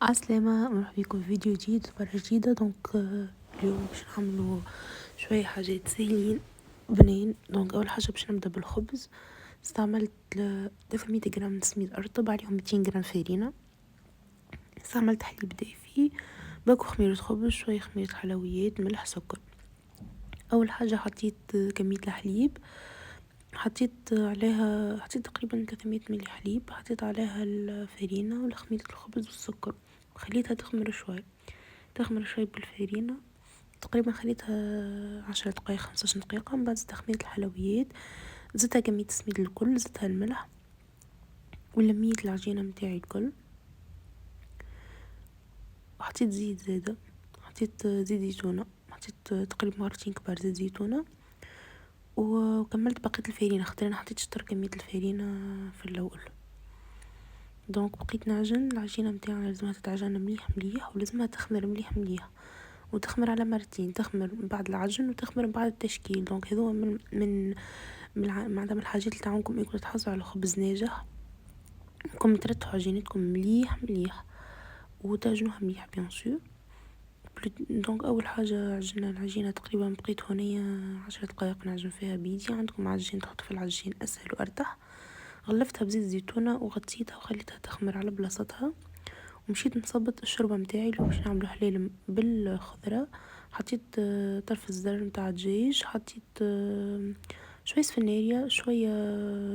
عسلامة، مرحبا بكم في فيديو جديد مرة جديدة. اليوم باش نعملو شوية حاجات سهلين بنين. أول حاجة باش نبدا بالخبز. استعملت 300 جرام سميد أرطب، عليهم 200 جرام فرينة. استعملت حليب دافي، باكو خميرة خبز، شوية خميرة حلويات، ملح، سكر. أول حاجة حطيت كمية الحليب، حطيت تقريبا 300 ملي حليب، حطيت عليها الفرينة والخميرة الخبز والسكر، وخليتها تخمر شوي بالفرينة. تقريبا خليتها 10 دقايق 15 دقيقة. من بعد زدت خميرة الحلويات، زدتها كمية السميد الكل، زدتها الملح ولميت العجينة متاعي الكل. وحطيت زيت زادة، حطيت زيت زيتونة، حطيت تقريبا مرتين كبار زيت زيتونة. وكملت بقية الفرينة، خاطر انا حطيت شطر كمية الفرينة في الاول. بقيت نعجن العجينة متاعنا، لازمها تتعجن مليح مليح، ولازمها تخمر مليح مليح، وتخمر على مرتين، تخمر من بعد العجن وتخمر من بعد التشكيل. هذو من الحاجات اللي تعاونكم انكم تحصلوا على خبز ناجح، انكم ترتبوا عجينتكم مليح مليح وتعجنوها مليح بيان سور. اول حاجه عجنا العجينه، تقريبا بقيت هنيا 10 دقائق نعجن فيها بيدي. عندكم عجين تحط في العجين اسهل وارتاح. غلفتها بزيت زيتونه وغطيتها وخليتها تخمر على بلاصتها، ومشيت نصبت الشوربه متاعي اللي باش نعملو حلال بالخضره. حطيت طرف الزر متاع الدجاج، حطيت شويه سفناريا، شويه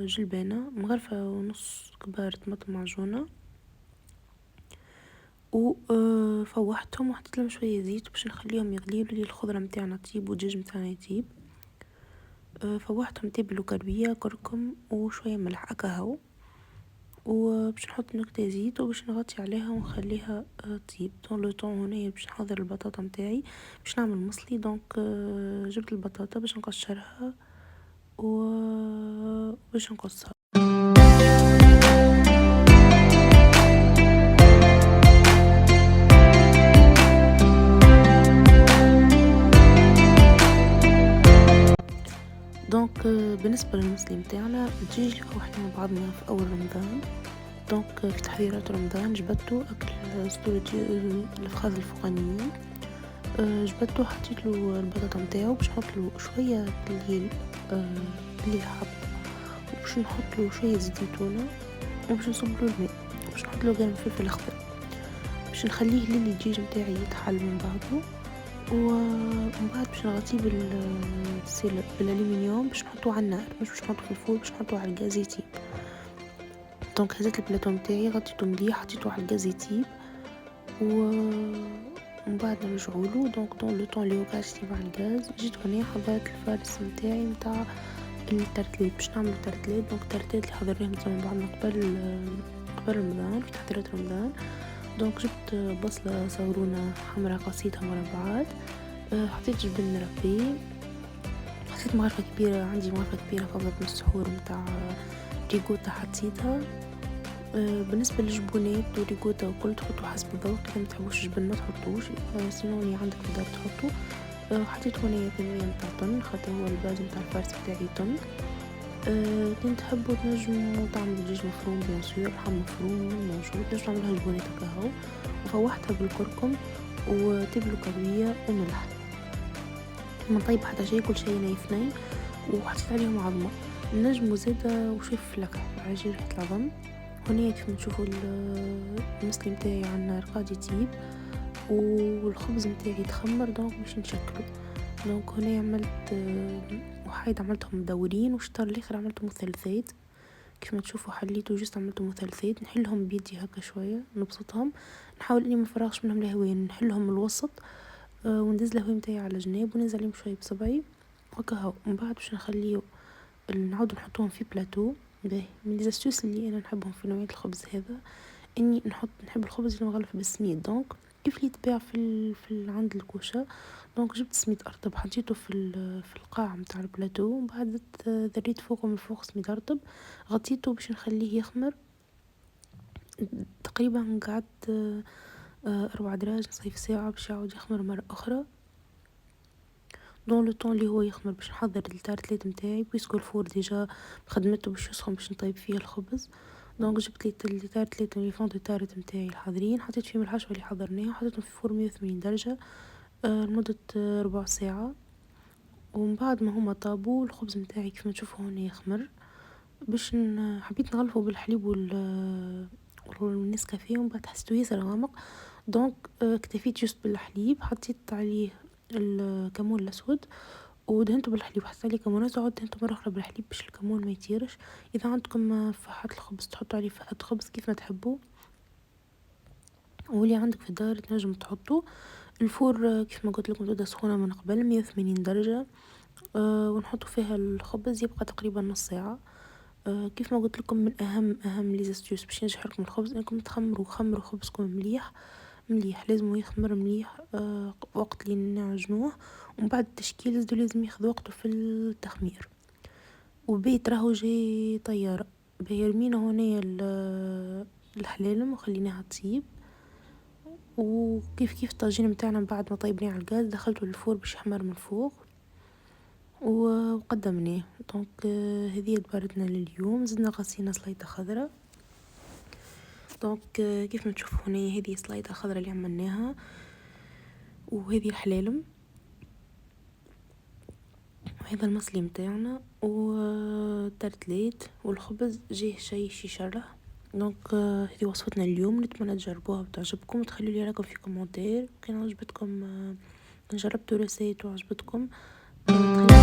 جلبانه، مغرفه ونص كبار طماطم معجونه، وفوحتهم وحطيت لهم شويه زيت باش نخليهم يغليو لي الخضره متاعنا طيب والدجاج متاعنا يطيب. فوحتهم تبل وكربيه كركم وشويه ملح هكاهو، وباش نحط نكتة زيت وباش نغطي عليها ونخليها طيب. لو طون هنا باش نحضر البطاطا متاعي باش نعمل مصلي. جبت البطاطا باش نقشرها وباش نقصها. بالنسبة للمصلي متاعنا الدجاج اللي روحنا مع بعضنا في أول رمضان. في تحضيرات رمضان جبدتو أكل صدور الفخاذ الفوقانيين. جبدتو حطيتلو البطاطا متاعو باش نحطلو شوية اللي حب، وباش نحطلو شوية زيت زيتونة، وباش نصبلو الماء، وباش نحطلو قرن فلفل أخضر، باش نخليه للي الدجاج متاعي يتحل من بعضه. ومن بعد باش نغطيه بالالومنيوم باش نحطوه على النار، مش باش نحطوه في الفور، باش نحطوه على الغاز يطيب. هزيت البلاطو متاعي، غطيته مليح، حطيته على الغاز يطيب، ومن بعد نرجعولو. لو طون اللي هو قاعد يطيب على الغاز، جيت هنا حضرت الفارس متاعي متاع الترتلات باش نعملو ترتلات. الترتلات اللي حضرناهم مع بعضنا قبل رمضان، في تحضيرات رمضان. جبت بصلة صغرونة حمرا قصيتها مربعات، حطيت جبن ربي، حطيت مغرفة كبيرة، عندي مغرفة كبيرة فضلت من السحور متاع ريكوتا حطيتها. بالنسبة للجبونات وريكوتا وكل تحطوا حسب الذوق، إذا ما تحبوش الجبن ما تحطوش، سينو اللي عندك تقدر تحطوا. حطيت هنا كمية متاع طن، خاطر هو الباز متاع الفارس بتاعي طن. كنت تحبوا تنجموا تعملوا دجاج مفروم بيان سور، لحم مفروم موجود، تنجموا تعملوها جبونات هكاهو. وفوحتها بالكركم وتبلو كروية وملح. ما طيب حتى شيء، كل شيء نايف ناي، وحطيت عليهم عظمة. نجموا زادة وشوية فلفل عاجل ريحة العظم. هنا كيف تشوفوا المصلي متاعي على النار قاعد يطيب، والخبز متاعي تخمر باش نشكله. هنا عملت وحيد عملتهم مدورين، وشطر الاخر عملتهم مثلثات. كيف ما تشوفوا حليته جست عملتهم مثلثات، نحلهم بيدي هكا شويه نبسطهم، نحاول اني ما نفرغش منهم الهواء، نحلهم من الوسط. وندز الهواء متاعي على جناب وننزل عليهم شويه بصبعي هكا هو. من بعد باش نعاود نحطهم في بلاتو. باهي من ليزاستوس اللي انا نحبهم في نوعيه الخبز هذا، اني نحب الخبز اللي مغلف بالسميد. كيف اللي يتباع عند الكوشه. جبت سميد ارطب، حطيته في القاع متاع البلاتو، ومن بعد ذريت فوقه من فوق سميد ارطب، غطيته باش نخليه يخمر. تقريبا قعدت 4 دراج نصيف ساعة باش يعاود يخمر مرة أخرى. لو طون اللي هو يخمر باش نحضر التارتلات متاعي، بيسكو الفور ديجا بخدمته باش يسخن باش نطيب فيه الخبز. دونك جبت لي تارت لي فون دو تارت نتاعي الحاضرين، حطيت فيهم الحشوة اللي حضرناها وحطيتهم في الفرن 180 درجة لمدة ربع ساعة. ومن بعد ما هما طابوا الخبز نتاعي كيف ما تشوفوا هنا يخمر، باش حبيت نغلفه بالحليب والنسكافيه، ومن بعد حسيتو ياسر غامق، دونك اكتفيت جست بالحليب، حطيت عليه الكمون الاسود ودهنته بالحليب، حطيت عليه كمونات وعدت دهنته مرة أخرى بالحليب باش الكمون ما يطيرش. إذا عندكم فحات الخبز تحطوا عليه فحات خبز كيف ما تحبوا، واللي عندك في الدار تنجم تحطوا. الفور كيف ما قلت لكم تبدا سخونة من قبل 180 درجة، ونحطوا فيها الخبز يبقى تقريبا نص ساعة. كيف ما قلت لكم من أهم لي زاستيوس باش ينجح لكم الخبز انكم خمروا خبزكم مليح لازم يخمر مليح وقت اللي نعجنوه، ومن بعد التشكيل لازم ياخذ وقته في التخمير. وبيت راهو جاي طيارة رمينا هنا الحلالم وخليناها تطيب، وكيف الطاجين متاعنا بعد ما طيبناه على الغاز دخلته للفور باش يحمر من فوق وقدمناه. دونك هذه دبارتنا لليوم. زدنا غسينا سليطة خضراء. دونك كيف ما تشوفوا هنا هذه سليطة خضراء اللي عملناها، وهذه الحلالم، وهذا المصلي متاعنا والترتليت والخبز جيه شي يشرح. دونك هذه وصفتنا اليوم، نتمنى تجربوها وتعجبكم، وتخلوا لي رايكم في كومنتير. كان عجبتكم جربتوا ريسيت وعجبتكم تخلوا